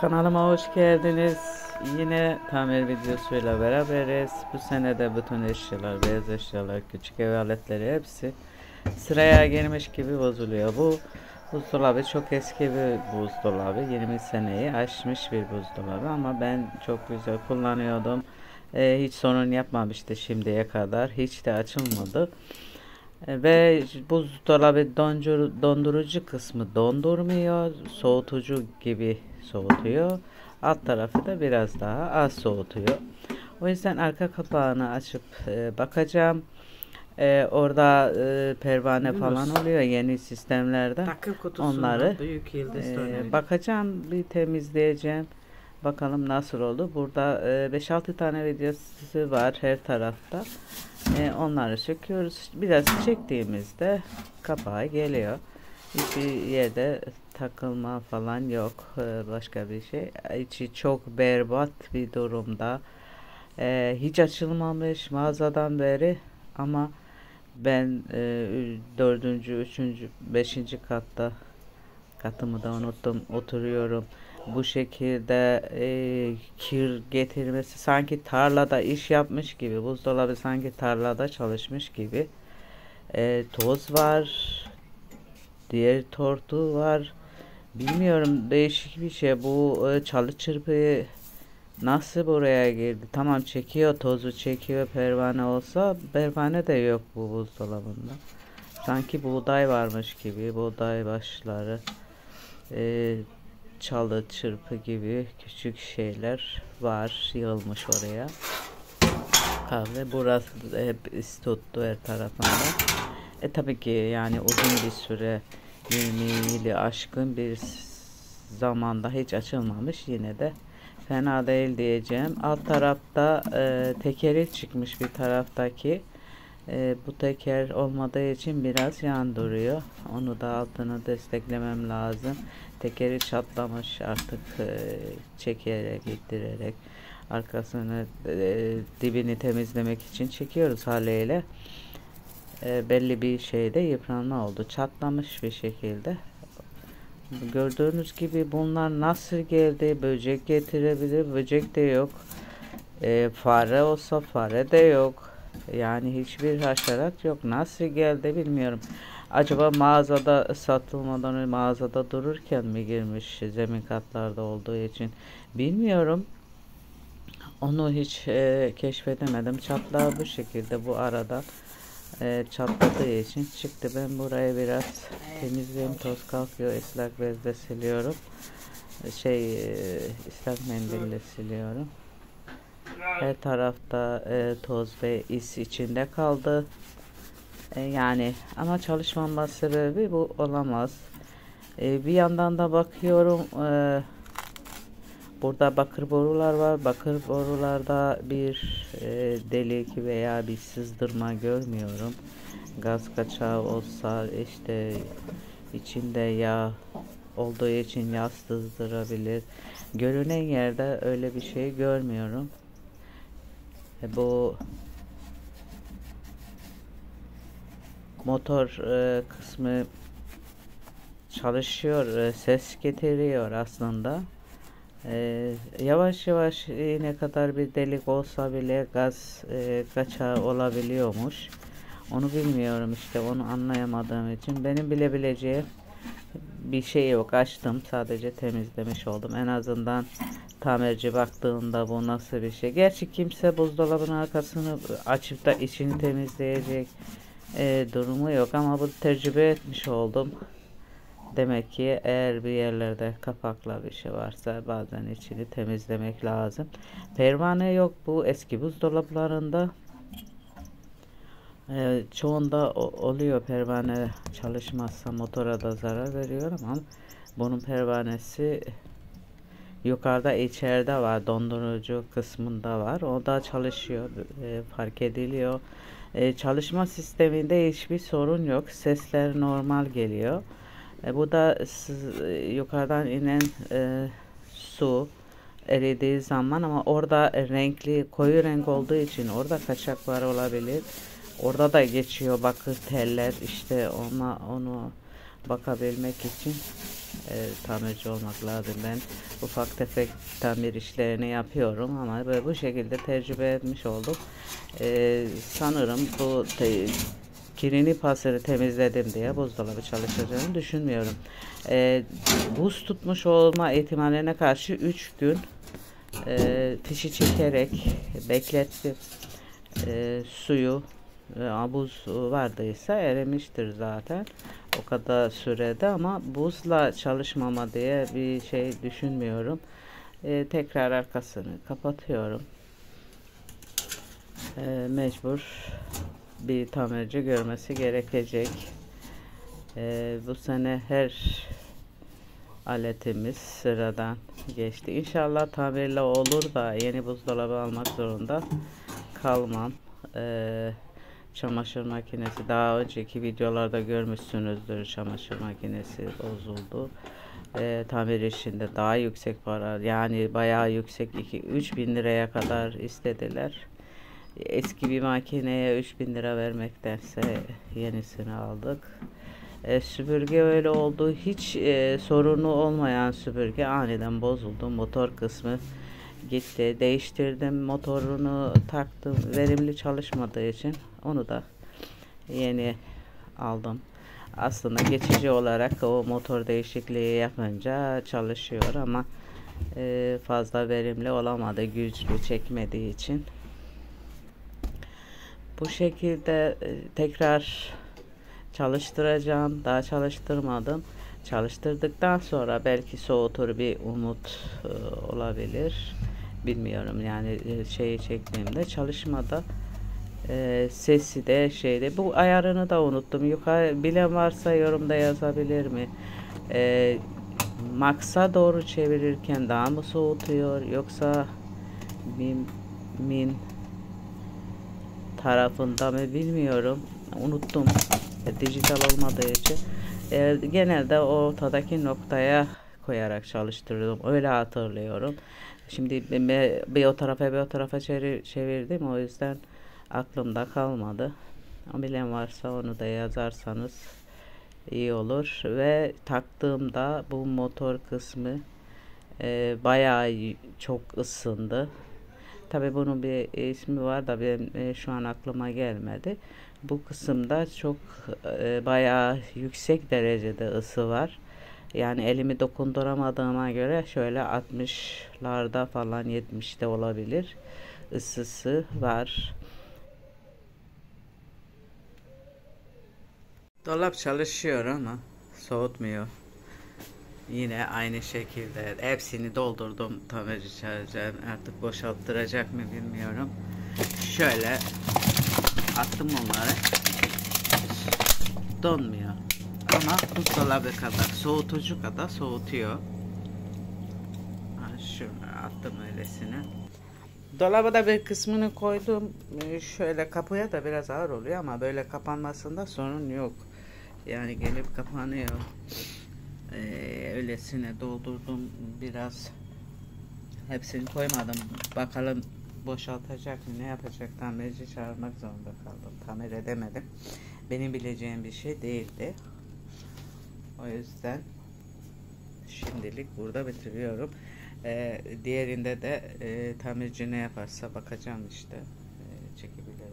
Kanalıma hoş geldiniz. Yine tamir videosuyla beraberiz. Bu sene de bütün eşyalar, beyaz eşyalar, küçük ev aletleri hepsi sıraya girmiş gibi bozuluyor. Bu buzdolabı çok eski bir buzdolabı. 20 seneyi aşmış bir buzdolabı ama ben çok güzel kullanıyordum. Hiç sorun yapmamıştı şimdiye kadar. Hiç de açılmadı. Ve buzdolabı dondurucu kısmı dondurmuyor, soğutucu gibi soğutuyor. Alt tarafı da biraz daha az soğutuyor. O yüzden arka kapağını açıp bakacağım. Orada pervane falan oluyor yeni sistemlerde. Takım Onları kutusundan büyük yıldız tornavida. bakacağım, bir temizleyeceğim. Bakalım nasıl oldu. Burada 5-6 tane videosu var her tarafta. Onları söküyoruz. Biraz çektiğimizde kapağı geliyor. Hiçbir yerde takılma falan yok. Başka bir şey. İçi çok berbat bir durumda. Hiç açılmamış mağazadan beri ama ben dördüncü, üçüncü, beşinci katımı da unuttum, oturuyorum. Bu şekilde kir getirmesi sanki tarlada iş yapmış gibi, buzdolabı sanki tarlada çalışmış gibi. Toz var, diğer tortu var. Bilmiyorum, değişik bir şey. Bu çalı çırpıyı nasıl buraya girdi? Tamam, çekiyor, tozu çekiyor, pervane olsa pervane de yok bu buzdolabında. Sanki buğday varmış gibi, buğday başları, e, çalı çırpı gibi küçük şeyler var yığılmış oraya. Kahve burası hep is tuttu her tarafında. Tabii ki yani uzun bir süre 20 yılı aşkın bir zamanda hiç açılmamış, yine de fena değil diyeceğim. Alt tarafta tekeri çıkmış bir taraftaki. Bu teker olmadığı için biraz yan duruyor. Onu da altını desteklemem lazım. Tekeri çatlamış artık, çekerek, ittirerek arkasını, dibini temizlemek için çekiyoruz haliyle. Belli bir şeyde yıpranma oldu. Çatlamış bir şekilde. Gördüğünüz gibi bunlar nasıl geldi? Böcek getirebilir. Böcek de yok. Fare olsa fare de yok. Yani hiçbir haşerat yok. Nasıl geldi bilmiyorum. Acaba mağazada satılmadan önce mağazada dururken mi girmiş, zemin katlarda olduğu için bilmiyorum. Onu hiç keşfedemedim. Çatlağı bu şekilde bu arada çatladığı için çıktı. Ben burayı biraz temizleyeyim. Toz kalkıyor. Islak bezle siliyorum. Islak mendille siliyorum. Her tarafta toz ve is içinde kaldı. Yani ama çalışmaması sebebi bu olamaz. Bir yandan da bakıyorum, burada bakır borular var. Bakır borularda bir delik veya bir sızdırma görmüyorum. Gaz kaçağı olsa işte içinde yağ olduğu için yağ sızdırabilir. Görünen yerde öyle bir şey görmüyorum. Bu motor kısmı çalışıyor, ses getiriyor aslında. Yavaş yavaş ne kadar bir delik olsa bile gaz kaçağı olabiliyormuş. Onu bilmiyorum, işte onu anlayamadığım için benim bilebileceğim bir şey yok. Açtım, sadece temizlemiş oldum. En azından tamirci baktığında bu nasıl bir şey. Gerçi kimse buzdolabının arkasını açıp da içini temizleyecek durumu yok ama bu tecrübe etmiş oldum. Demek ki eğer bir yerlerde kapakla bir şey varsa bazen içini temizlemek lazım. Pervane yok bu eski buzdolaplarında. Çoğunda oluyor, pervane çalışmazsa motora da zarar veriyor ama bunun pervanesi yukarıda, içeride var, dondurucu kısmında var. O da çalışıyor, fark ediliyor. Çalışma sisteminde hiçbir sorun yok. Sesler normal geliyor. Bu da yukarıdan inen su eridiği zaman, ama orada renkli, koyu renk olduğu için orada kaçaklar olabilir. Orada da geçiyor bakır teller, işte onu bakabilmek için tamirci olmak lazım. Ben ufak tefek tamir işlerini yapıyorum ama böyle bu şekilde tecrübe etmiş oldum. Sanırım bu kirini pasını temizledim diye buzdolabı çalışacağını düşünmüyorum. Buz tutmuş olma ihtimaline karşı 3 gün fişi çekerek beklettim. Suyu buz vardıysa erimiştir zaten o kadar sürede, ama buzla çalışmama diye bir şey düşünmüyorum. Tekrar arkasını kapatıyorum. Mecbur bir tamirci görmesi gerekecek. Bu sene her aletimiz sıradan geçti. İnşallah tamirle olur da yeni buzdolabı almak zorunda kalmam. Çamaşır makinesi, daha önceki videolarda görmüşsünüzdür, çamaşır makinesi bozuldu. Tamir işinde daha yüksek para, yani bayağı yüksek, 2-3 bin liraya kadar istediler. Eski bir makineye 3.000 lira vermektense yenisini aldık. Süpürge öyle oldu. Hiç sorunu olmayan süpürge aniden bozuldu. Motor kısmı gitti. Değiştirdim. Motorunu taktım. Verimli çalışmadığı için onu da yeni aldım. Aslında geçici olarak o motor değişikliği yapınca çalışıyor ama fazla verimli olamadı. Güçlü çekmediği için. Bu şekilde tekrar çalıştıracağım. Daha çalıştırmadım. Çalıştırdıktan sonra belki soğutur bir umut olabilir. Bilmiyorum yani, şeyi çektiğimde çalışmada sesi de şeyde, bu ayarını da unuttum. Yukarı bilen varsa yorumda yazabilir mi? Max'a doğru çevirirken daha mı soğutuyor yoksa min tarafında mı bilmiyorum. Unuttum. Dijital olmadığı için. Genelde ortadaki noktaya koyarak çalıştırdım. Öyle hatırlıyorum. Şimdi bir o tarafa bir o tarafa çevirdim. O yüzden aklımda kalmadı. Bilen varsa onu da yazarsanız iyi olur. Ve taktığımda bu motor kısmı bayağı çok ısındı. Tabi bunun bir ismi var da benim şu an aklıma gelmedi. Bu kısımda çok bayağı yüksek derecede ısı var. Yani elimi dokunduramadığıma göre şöyle 60'larda falan, 70'te olabilir ısısı var. Dolap çalışıyor ama soğutmuyor. Yine aynı şekilde hepsini doldurdum. Tamirci çağıracağım. Artık boşalttıracak mı bilmiyorum. Şöyle attım onları. Donmuyor. Ama buzdolabı kadar, soğutucu kadar soğutuyor. Şunu attım öylesine. Dolaba da bir kısmını koydum. Şöyle kapıya da biraz ağır oluyor ama böyle kapanmasında sorun yok. Yani gelip kapanıyor. Öylesine doldurdum biraz. Hepsini koymadım. Bakalım boşaltacak mı, ne yapacak? Tamirci çağırmak zorunda kaldım. Tamir edemedim. Benim bileceğim bir şey değildi. O yüzden şimdilik burada bitiriyorum. Diğerinde de tamirci ne yaparsa bakacağım işte. Çekebilirim.